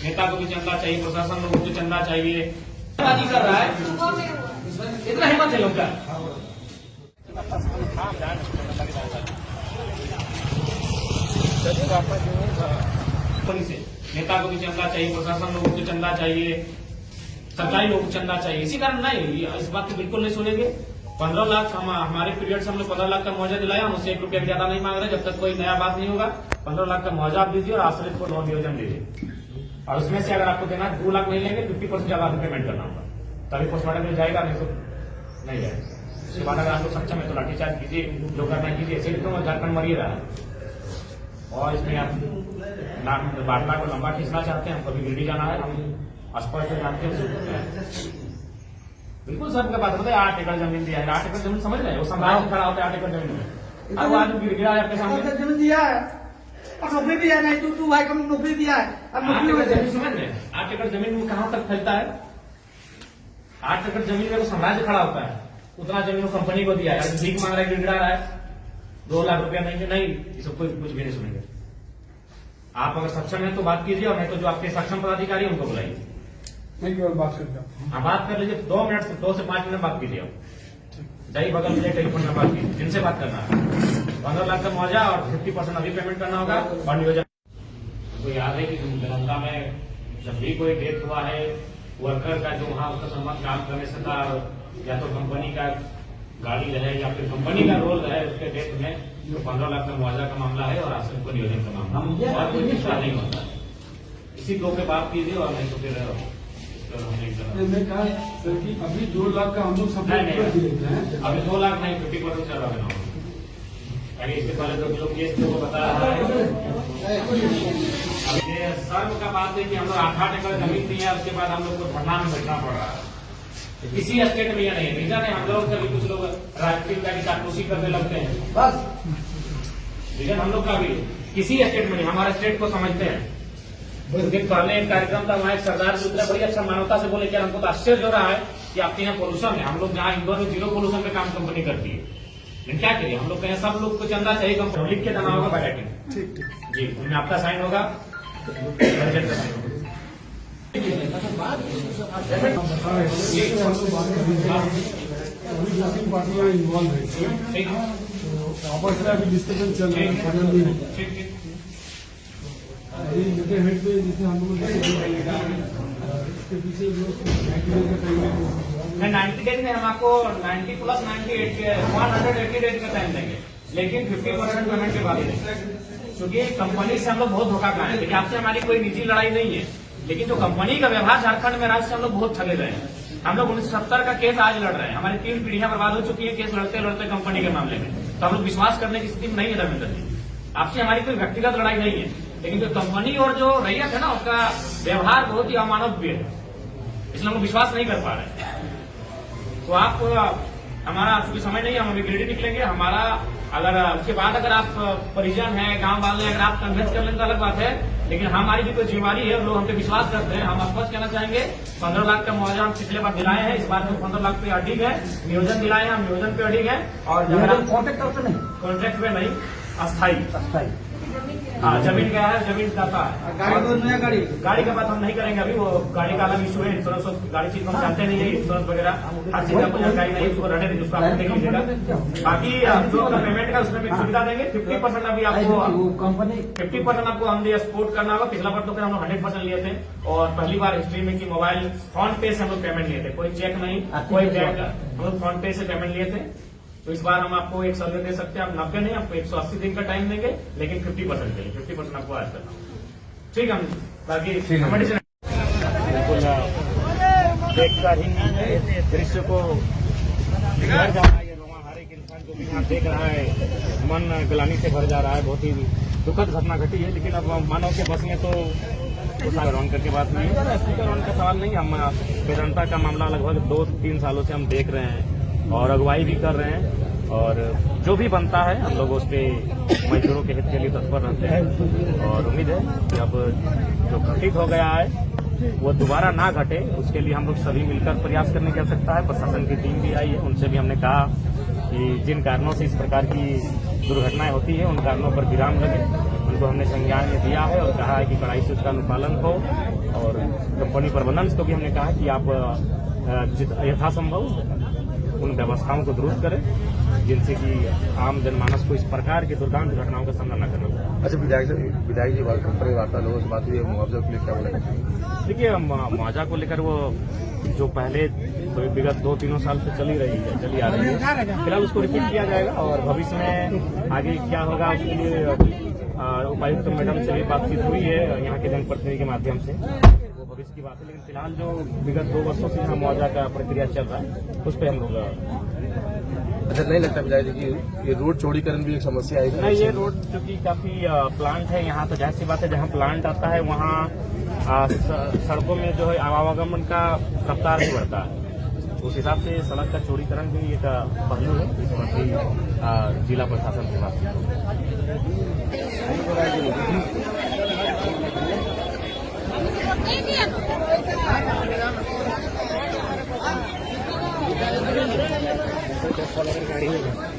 नेता को भी चंदा चाहिए, प्रशासन लोगों को चंदा चाहिए। बाजी कर रहा है, इतना हिम्मत है लोग का। नेता को भी चंदा चाहिए, प्रशासन लोगों को चंदा चाहिए, सरकारी लोगों को चंदा चाहिए। इसी कारण नहीं, इस बात को बिल्कुल नहीं सुनेंगे। 15 लाख हमारे पीरियड से हम लोग 15 लाख का मुआवजा दिलाया, हम उससे 1 रुपया ज्यादा नहीं मांग रहे। जब तक कोई नया बात नहीं होगा 15 लाख का मुआवजा आप दीजिए और आश्रित को नौ नियोजन दीजिए। और उसमें से अगर आपको देना 2 लाख नहीं लेंगे 50% ज्यादा पेमेंट करना होगा, तभी पोस्टमार्टम में जाएगा, नहीं तो नहीं जाएगा। उसके बाद अगर आप लोग सक्षम है तो लाठीचार्ज कीजिए, जो करना कीजिए। ऐसे लिखो झारखंड मरिए रहा है। और इसमें आप बाटला को लंबा खींचना चाहते हैं, हम कभी गिरडी जाना है, हम स्पष्ट जानते हैं। बिल्कुल सर का बात होता है। 8 एकड़ जमीन दिया है, 8 एकड़ जमीन समझ रहे हैं, वो सम्राट खड़ा होता है 8 एकड़ जमीन में। अब आज गिर गया है आपके सामने, जमीन दिया है और नौकरी दिया है, नहीं तू भाई को नौकरी दिया है। अब 8 एकड़ जमीन समझ रहे हैं, 8 एकड़ जमीन में कहां तक फैलता है? 8 एकड़ जमीन में वो साम्राज्य खड़ा होता है, उतना जमीन वो कंपनी को दिया है। भीख मांग रहा है, गिड़गिड़ा रहा है, 2 लाख रुपया नहीं, ये सब कुछ भी नहीं सुनेंगे। आप अगर सक्षम है तो बात कीजिए, और नहीं तो जो आपके सक्षम पदाधिकारी है उनको बुलाइए। मैं केवल बात करता हूँ। हाँ, बात कर लीजिए। 2 मिनट से 2 से 5 मिनट बात कीजिए। आप जाइए बगल में टेलीफोन में बात कीजिए, जिनसे बात करना है। 15 लाख का मुआवजा और 50% अभी पेमेंट करना होगा। और नियोजन तो याद है कि दरभंगा में जब भी कोई डेथ हुआ है, वर्कर का जो वहाँ उसका संबंध काम करने से था, या तो कंपनी का गाड़ी रहे या फिर कंपनी का रोल रहे उसके डेथ में, तो 15 लाख का मुआवजा का मामला है और आश्रम को नियोजन का मामला, और कोई दूसरा नहीं होता। इसी 2 पे बात कीजिए, और नहीं तो फिर मैं कहा सर कि अभी 2 लाख का हम लोग सब अभी 2 लाख नहीं, 50% चल रहा है। इससे पहले तो लोग केस को बता रहा है। अब ये सर्व का बात है कि हम लोग 8 एकड़ जमीन दी है, उसके बाद हम लोग को धरना में बैठना पड़ रहा है। किसी स्टेट में यह नहीं है, रीजन है हम लोग कभी कुछ लोग राजनीतिक का चाटोसी करने लगते हैं, बस रीजन हम लोग का भी किसी स्टेट में नहीं, हमारे स्टेट को समझते हैं। कुछ दिन पहले एक कार्यक्रम था, वहाँ एक सरदार जी उतरे, बड़ी अच्छा मानवता से बोले, क्या हमको तो आश्चर्य हो रहा है कि आपके यहाँ पोल्यूशन है। हम लोग जहाँ इंदौर में 0 पोल्यूशन पे काम कंपनी करती है, लेकिन क्या करिए, हम लोग कहें सब लोग को चंदा चाहिए, कंपनी लिख के देना होगा बायोडेटिंग। ठीक जी, उनमें आपका साइन होगा, प्रेसिडेंट का साइन होगा। इन्वॉल्व है, आपस में अभी डिस्कशन चल रहा है। ठीक हेड पे जैसे हम लोग इसके पीछे 90 डेज में हम आपको 90 प्लस 98 के 180 डेज का टाइम देंगे, लेकिन 50% पेमेंट के बाद ही देंगे, क्योंकि कंपनी से हम लोग बहुत धोखा खाए। लेकिन आपसे हमारी कोई निजी लड़ाई नहीं है, लेकिन जो कंपनी का व्यवहार झारखंड में राज्य से हम लोग बहुत ठगे गए हैं। हम लोग 1970 का केस आज लड़ रहे हैं, हमारी 3 पीढ़ियां बर्बाद हो चुकी है केस लड़ते लड़ते कंपनी के मामले में। तो हम लोग विश्वास करने की स्थिति में नहीं है धर्मेंद्र जी। आपसे हमारी कोई व्यक्तिगत लड़ाई नहीं है, लेकिन जो कंपनी और जो रैयत है ना, उसका व्यवहार बहुत ही अमानवीय है, इसलिए हम लोग विश्वास नहीं कर पा रहे। तो आप हमारा चूंकि समय नहीं है, हम अभी गिरडी निकलेंगे। हमारा अगर उसके बाद अगर आप परिजन है, गांव वाले, अगर आप कन्वेंस कर लें तो अलग बात है, लेकिन हमारी भी कोई जिम्मेवारी है, लोग हम पे विश्वास करते हैं। हम स्पष्ट कहना चाहेंगे, 15 लाख का मुआवजा हम पिछले बार दिलाए हैं, इस बार तो 15 लाख पे अडिग है। नियोजन दिलाए हैं, हम नियोजन पे अडिग है। और कॉन्ट्रैक्ट पे नहीं, कॉन्ट्रैक्ट पे नहीं, अस्थायी हाँ, जमीन गया है, जमीन जाता है। गाड़ी का बात हम नहीं करेंगे अभी, वो गाड़ी का अलग इशू है। इंश्योरेंस गाड़ी चीज हम जानते नहीं है, इंश्योरेंस वगैरह हर चीज आपको जानकारी नहीं, उसको रहने देंगे, उसको आप देख लीजिएगा। बाकी जो पेमेंट का उसमें भी सुविधा देंगे। 50% अभी आपको कंपनी 50% आपको हम सपोर्ट करना होगा। पिछला बार तो फिर हम लोग 100% लिए थे, और पहली बार हिस्ट्री में कि मोबाइल फोन पे से हम लोग पेमेंट लिए थे, कोई चेक नहीं, कोई बैंक, हम लोग फोन पे से पेमेंट लिए थे। तो इस बार हम आपको एक सर्वे दे सकते हैं, आप 90 नहीं, आपको 180 दिन का टाइम देंगे, लेकिन 50% देंगे, 50% आपको आज करना। ठीक है, बाकी मेडिसिन बिल्कुल देखकर ही दृश्य को हर एक इंसान जो भी यहाँ देख रहा है, मन ग्लानि से भर जा रहा है। बहुत ही दुखद घटना घटी है, लेकिन अब मानव के बस में तो स्पीकर ऑन करके बात नहीं है। स्पीकर ऑन का सवाल नहीं, हम वेदांता का मामला लगभग 2-3 सालों से हम देख रहे हैं और अगुवाई भी कर रहे हैं, और जो भी बनता है हम लोग उस पर मजदूरों के हित के लिए तत्पर रहते हैं। और उम्मीद है कि अब जो घटित हो गया है वो दोबारा ना घटे, उसके लिए हम लोग सभी मिलकर प्रयास करने की आवश्यकता है। प्रशासन की टीम भी आई है, उनसे भी हमने कहा कि जिन कारणों से इस प्रकार की दुर्घटनाएं होती है, उन कारणों पर विराम लगे, उनको हमने संज्ञान में दिया है और कहा है कि कड़ाई से उसका अनुपालन हो और कंपनी प्रबंधन को भी हमने कहा कि आप यथासंभव उन व्यवस्थाओं को दुरुस्त करें जिनसे कि आम जनमानस को इस प्रकार की दुर्दांत घटनाओं का सामना न करना पड़े। अच्छा, विधायक जी कंपनी वार्ता लोगों से बात हुई है, मुआवजा को लेकर क्या बोला? देखिए, मुआवजा को लेकर वो जो पहले विगत 2-3 साल से चली आ रही है, फिलहाल उसको रिपीट किया जाएगा और भविष्य में आगे क्या होगा उसके लिए उपायुक्त मैडम से भी बातचीत हुई है यहाँ के जनप्रतिनिधि के माध्यम से, वो भविष्य की बात है। लेकिन फिलहाल जो विगत 2 वर्षों से यहाँ मुआवजा का प्रक्रिया चल रहा है उस पर हम लोग। अच्छा, नहीं लगता विधायक जी की ये रोड चौड़ीकरण भी एक समस्या है? नहीं, ये रोड चूंकि काफी प्लांट है यहाँ, तो जाहिर सी बात है जहाँ प्लांट आता है वहाँ सड़कों में जो है आवागमन का रफ्तार भी बढ़ता है, उस हिसाब से सड़क का चौड़ीकरण भी एक पहलू है, इस पर भी जिला प्रशासन से बात गाड़ी